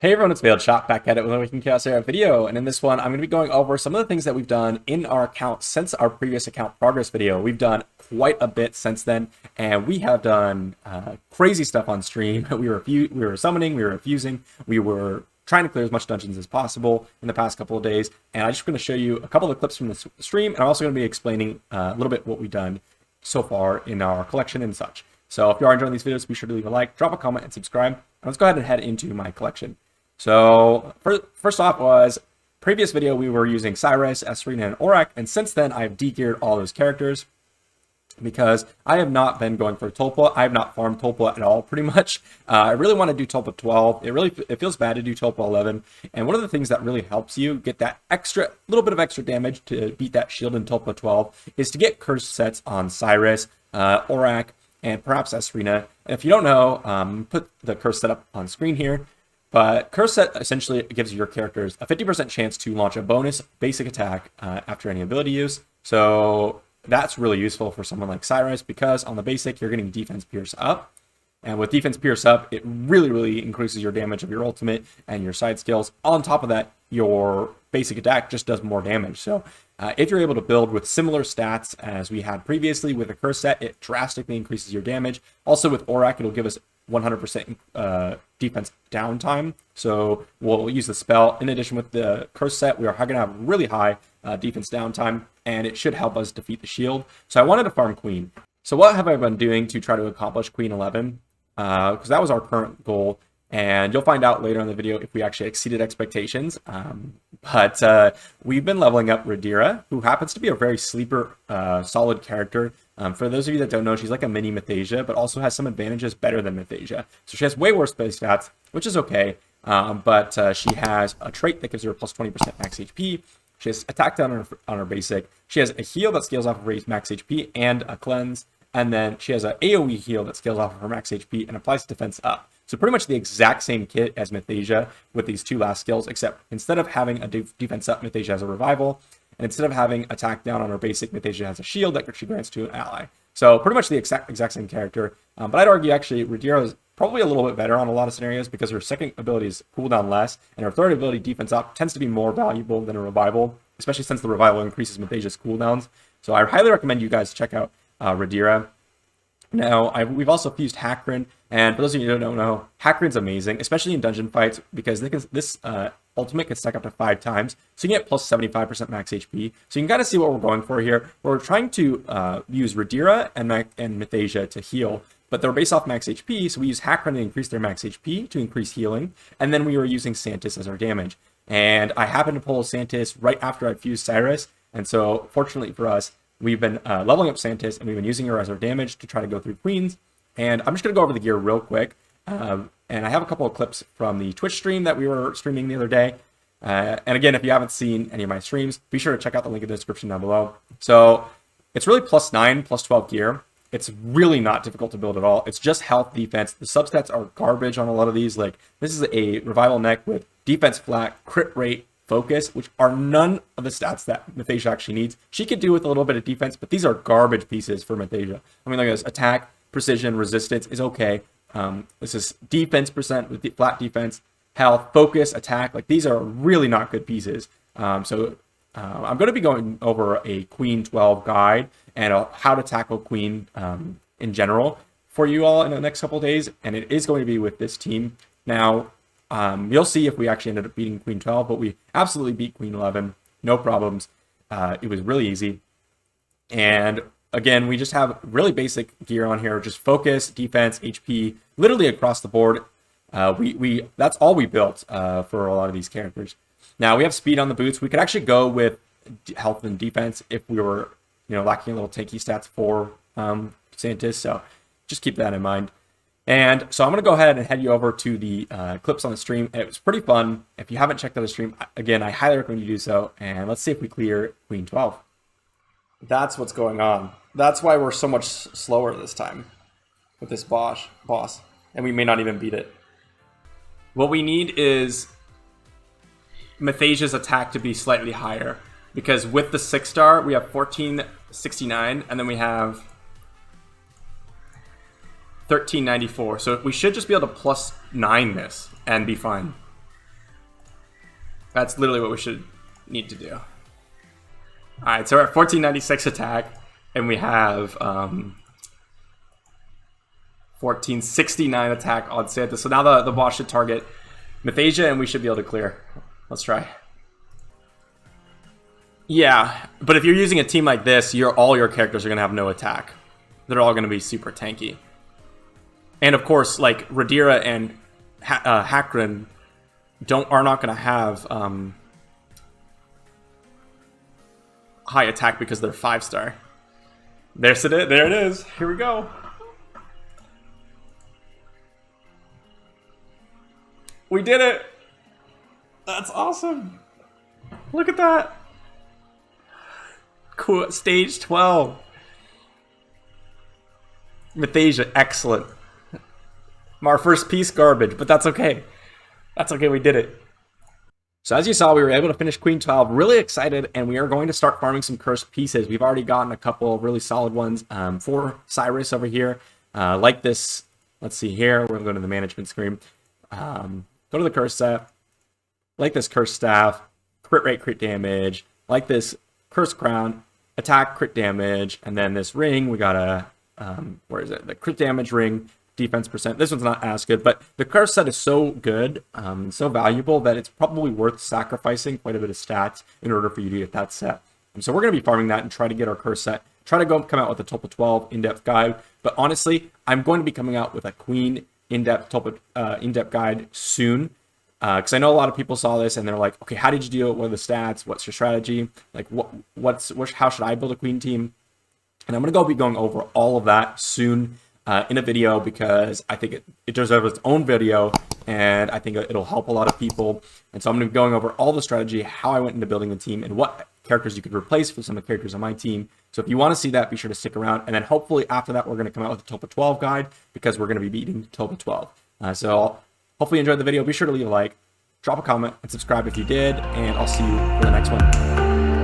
Hey everyone, it's Veiled Shot back at it with an Awaken Chaos Era video, and in this one I'm going to be going over some of the things that we've done in our account since our previous account progress video. We've done quite a bit since then, and we have done crazy stuff on stream. We were summoning, we were infusing, we were trying to clear as much dungeons as possible in the past couple of days, and I'm just going to show you a couple of clips from the stream, and I'm also going to be explaining a little bit what we've done so far in our collection and such. So if you are enjoying these videos, be sure to leave a like, drop a comment, and subscribe. And let's go ahead and head into my collection. So first off was previous video we were using Cyrus, Esrina, and Aurak, and since then I've de-geared all those characters because I have not been going for Tulpa. I have not farmed Tulpa at all, pretty much. I really want to do Tulpa 12. It feels bad to do Tulpa 11, and one of the things that really helps you get that little bit of extra damage to beat that shield in Tulpa 12 is to get curse sets on Cyrus, Aurak, and perhaps Esrina. And if you don't know, put the curse setup on screen here. But Curse Set essentially gives your characters a 50% chance to launch a bonus basic attack after any ability use. So that's really useful for someone like Cyrus because on the basic, you're getting Defense Pierce up. And with Defense Pierce up, it really increases your damage of your ultimate and your side skills. On top of that, your basic attack just does more damage. So if you're able to build with similar stats as we had previously with the Curse Set, it drastically increases your damage. Also with Aurak, it'll give us 100% defense downtime, so we'll use the spell. In addition, with the curse set, we are going to have really high defense downtime, and it should help us defeat the shield. So I wanted to farm Queen. So what have I been doing to try to accomplish Queen 11? Because that was our current goal, and you'll find out later in the video if we actually exceeded expectations. But we've been leveling up Radera, who happens to be a very sleeper, solid character. For those of you that don't know, she's like a mini Mythasia, but also has some advantages better than Mythasia. So she has way worse base stats, which is okay, but she has a trait that gives her plus 20% max HP. She has attack down on her basic. She has a heal that scales off of her max HP and a cleanse. And then she has an AoE heal that scales off of her max HP and applies defense up. So pretty much the exact same kit as Mythasia with these two last skills, except instead of having a defense up, Mythasia has a revival. And instead of having attack down on her basic, Mythasia has a shield that she grants to an ally. So pretty much the exact same character. But I'd argue actually Radera is probably a little bit better on a lot of scenarios because her second ability is cooldown less, and her third ability, defense up, tends to be more valuable than a revival, especially since the revival increases Mythasia's cooldowns. So I highly recommend you guys check out Radera. Now, we've also fused Hackard, and for those of you who don't know, Hackard's amazing, especially in dungeon fights, because this ultimate can stack up to 5 times, so you can get plus 75% max HP. So you can kind of see what we're going for here. We're trying to use Radera and Mythasia to heal, but they're based off max HP, so we use Hackard to increase their max HP to increase healing, and then we were using Santis as our damage. And I happened to pull Santis right after I fused Cyrus, and so fortunately for us, we've been leveling up Santis, and we've been using her as our damage to try to go through Queens. And I'm just going to go over the gear real quick. And I have a couple of clips from the Twitch stream that we were streaming the other day. And again, if you haven't seen any of my streams, be sure to check out the link in the description down below. So it's really plus 9, plus 12 gear. It's really not difficult to build at all. It's just health, defense. The substats are garbage on a lot of these. Like, this is a revival neck with defense flat, crit rate, focus, which are none of the stats that Mythasia actually needs. She could do with a little bit of defense, but these are garbage pieces for Mythasia. I mean, look at this. Attack, precision, resistance is okay. This is defense percent with flat defense, health, focus, attack. Like, these are really not good pieces. I'm going to be going over a Queen 12 guide and how to tackle Queen in general for you all in the next couple of days, and it is going to be with this team. Now, you'll see if we actually ended up beating Queen 12, but we absolutely beat Queen 11. No problems. It was really easy. And again, we just have really basic gear on here, just focus, defense, HP, literally across the board. That's all we built for a lot of these characters. Now, we have speed on the boots. We could actually go with health and defense if we were, lacking a little tanky stats for Santis. So just keep that in mind. And so I'm going to go ahead and head you over to the clips on the stream. It was pretty fun. If you haven't checked out the stream, again, I highly recommend you do so. And let's see if we clear Queen 12. That's what's going on. That's why we're so much slower this time with this boss. And we may not even beat it. What we need is Mythasia's attack to be slightly higher. Because with the 6-star, we have 1469, and then we have 1394. So we should just be able to plus 9 this and be fine. That's literally what we should need to do. All right, so we're at 1496 attack, and we have 1469 attack on Santa. So now the boss should target Mythasia, and we should be able to clear. Let's try. Yeah, but if you're using a team like this, all your characters are going to have no attack. They're all going to be super tanky. And of course, like Radera and Hackard are not going to have high attack because they're 5-star. There it is. Here we go. We did it. That's awesome. Look at that. Cool. Stage 12. Mythasia, excellent. Our first piece, garbage, but that's okay. That's okay, we did it. So as you saw, we were able to finish Queen 12, really excited, and we are going to start farming some cursed pieces. We've already gotten a couple of really solid ones for Cyrus over here. Like this, let's see here, we're going to go to the management screen. Go to the curse set, like this curse staff, crit rate, crit damage, like this curse crown, attack, crit damage, and then this ring, we got a, where is it? The crit damage ring, defense percent. This one's not as good, but the curse set is so good, so valuable that it's probably worth sacrificing quite a bit of stats in order for you to get that set. And so we're going to be farming that and try to get our curse set, try to come out with a top of 12 in-depth guide. But honestly, I'm going to be coming out with a Queen in-depth guide soon, because I know a lot of people saw this and they're like, okay, how did you do it? What are the stats? What's your strategy? Like, how should I build a Queen team? And I'm going to be going over all of that soon in a video, because I think it deserves its own video, and I think it'll help a lot of people. And so I'm going to be going over all the strategy, how I went into building the team, and what characters you could replace for some of the characters on my team. So if you want to see that, be sure to stick around. And then hopefully after that, we're going to come out with a top of 12 guide, because we're going to be beating top of 12. So hopefully you enjoyed the video. Be sure to leave a like, drop a comment, and subscribe if you did, and I'll see you for the next one.